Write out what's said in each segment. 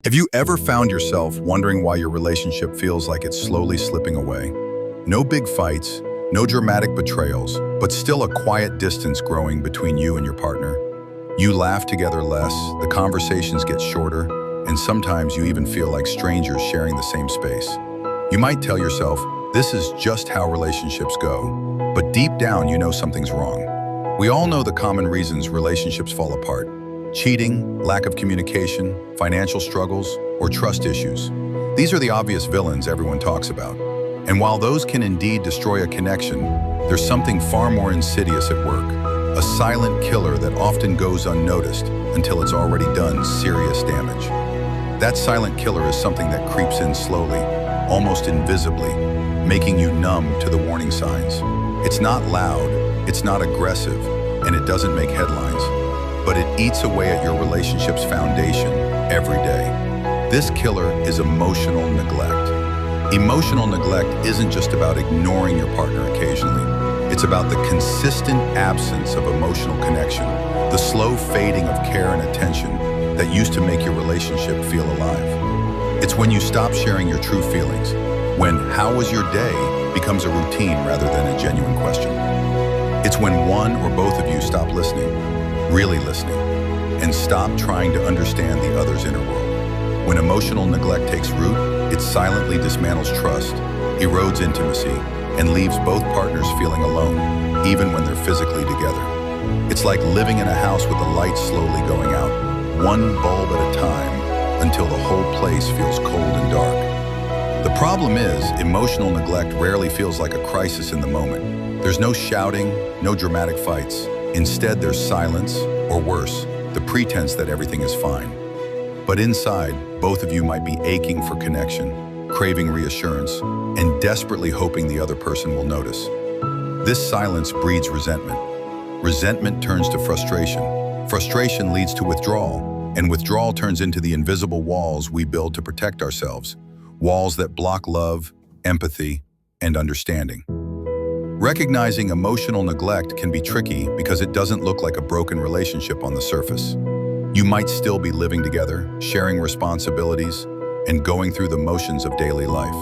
Have you ever found yourself wondering why your relationship feels like it's slowly slipping away? No big fights, no dramatic betrayals, but still a quiet distance growing between you and your partner. You laugh together less, the conversations get shorter, and sometimes you even feel like strangers sharing the same space. You might tell yourself, this is just how relationships go, but deep down you know something's wrong. We all know the common reasons relationships fall apart. Cheating, lack of communication, financial struggles, or trust issues. These are the obvious villains everyone talks about. And while those can indeed destroy a connection, there's something far more insidious at work. A silent killer that often goes unnoticed until it's already done serious damage. That silent killer is something that creeps in slowly, almost invisibly, making you numb to the warning signs. It's not loud, it's not aggressive, and it doesn't make headlines. But it eats away at your relationship's foundation every day. This killer is emotional neglect. Emotional neglect isn't just about ignoring your partner occasionally. It's about the consistent absence of emotional connection, the slow fading of care and attention that used to make your relationship feel alive. It's when you stop sharing your true feelings, when "how was your day" becomes a routine rather than a genuine question. It's when one or both of you stop listening, really listening, and stop trying to understand the other's inner world. When emotional neglect takes root, it silently dismantles trust, erodes intimacy, and leaves both partners feeling alone, even when they're physically together. It's like living in a house with the lights slowly going out, one bulb at a time, until the whole place feels cold and dark. The problem is, emotional neglect rarely feels like a crisis in the moment. There's no shouting, no dramatic fights. Instead, there's silence, or worse, the pretense that everything is fine. But inside, both of you might be aching for connection, craving reassurance, and desperately hoping the other person will notice. This silence breeds resentment. Resentment turns to frustration. Frustration leads to withdrawal, and withdrawal turns into the invisible walls we build to protect ourselves, walls that block love, empathy, and understanding. Recognizing emotional neglect can be tricky because it doesn't look like a broken relationship on the surface. You might still be living together, sharing responsibilities, and going through the motions of daily life.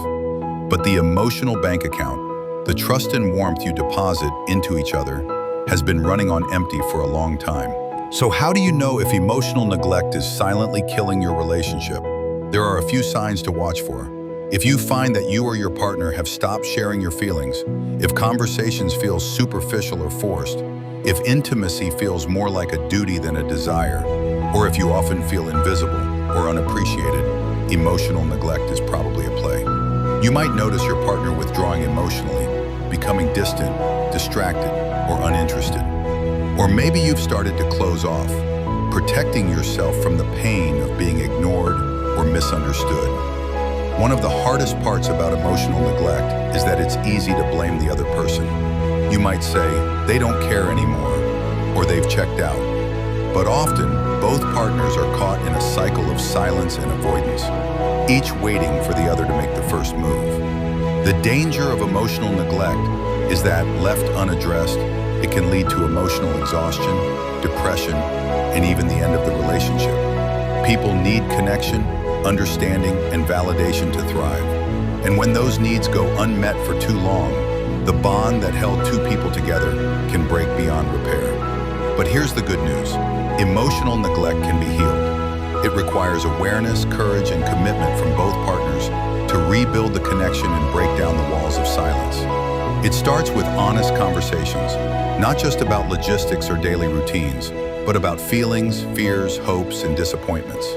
But the emotional bank account, the trust and warmth you deposit into each other, has been running on empty for a long time. So how do you know if emotional neglect is silently killing your relationship? There are a few signs to watch for. If you find that you or your partner have stopped sharing your feelings, if conversations feel superficial or forced, if intimacy feels more like a duty than a desire, or if you often feel invisible or unappreciated, emotional neglect is probably at play. You might notice your partner withdrawing emotionally, becoming distant, distracted, or uninterested. Or maybe you've started to close off, protecting yourself from the pain of being ignored or misunderstood. One of the hardest parts about emotional neglect is that it's easy to blame the other person. You might say, they don't care anymore, or they've checked out. But often, both partners are caught in a cycle of silence and avoidance, each waiting for the other to make the first move. The danger of emotional neglect is that, left unaddressed, it can lead to emotional exhaustion, depression, and even the end of the relationship. People need connection, understanding, and validation to thrive. And when those needs go unmet for too long, the bond that held two people together can break beyond repair. But here's the good news. Emotional neglect can be healed. It requires awareness, courage, and commitment from both partners to rebuild the connection and break down the walls of silence. It starts with honest conversations, not just about logistics or daily routines, but about feelings, fears, hopes, and disappointments.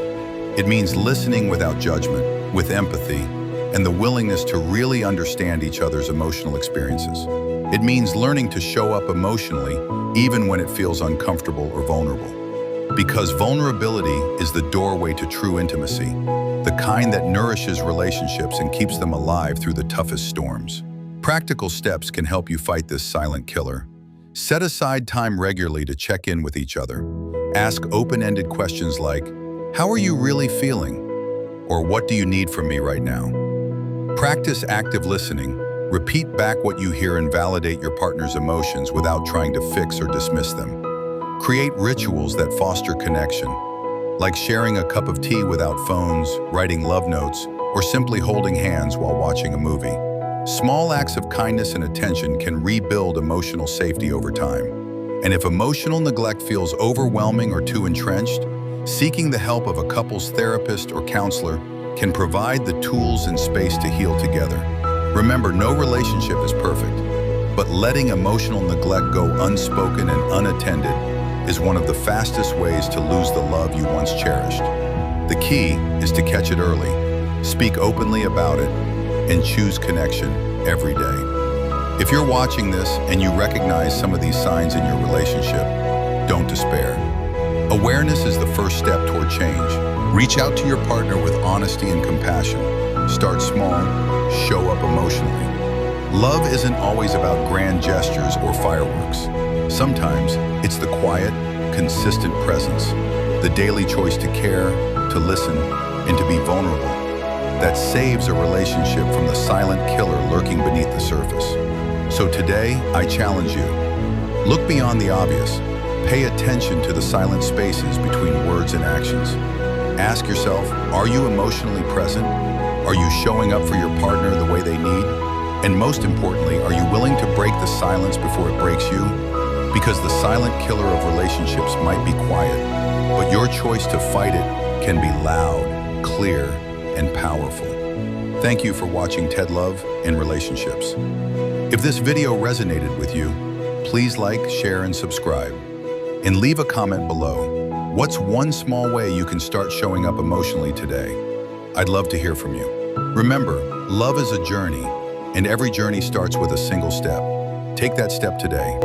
It means listening without judgment, with empathy, and the willingness to really understand each other's emotional experiences. It means learning to show up emotionally, even when it feels uncomfortable or vulnerable. Because vulnerability is the doorway to true intimacy, the kind that nourishes relationships and keeps them alive through the toughest storms. Practical steps can help you fight this silent killer. Set aside time regularly to check in with each other. Ask open-ended questions like, how are you really feeling? Or what do you need from me right now? Practice active listening. Repeat back what you hear and validate your partner's emotions without trying to fix or dismiss them. Create rituals that foster connection, like sharing a cup of tea without phones, writing love notes, or simply holding hands while watching a movie. Small acts of kindness and attention can rebuild emotional safety over time. And if emotional neglect feels overwhelming or too entrenched, seeking the help of a couple's therapist or counselor can provide the tools and space to heal together. Remember, no relationship is perfect, but letting emotional neglect go unspoken and unattended is one of the fastest ways to lose the love you once cherished. The key is to catch it early, speak openly about it, and choose connection every day. If you're watching this and you recognize some of these signs in your relationship, don't despair. Awareness is the first step toward change. Reach out to your partner with honesty and compassion. Start small, show up emotionally. Love isn't always about grand gestures or fireworks. Sometimes it's the quiet, consistent presence, the daily choice to care, to listen, and to be vulnerable that saves a relationship from the silent killer lurking beneath the surface. So today, I challenge you. Look beyond the obvious. Pay attention to the silent spaces between words and actions. Ask yourself, are you emotionally present? Are you showing up for your partner the way they need? And most importantly, are you willing to break the silence before it breaks you? Because the silent killer of relationships might be quiet, but your choice to fight it can be loud, clear, and powerful. Thank you for watching TED Love and Relationships. If this video resonated with you, please like, share, and subscribe. And leave a comment below. What's one small way you can start showing up emotionally today? I'd love to hear from you. Remember, love is a journey, and every journey starts with a single step. Take that step today.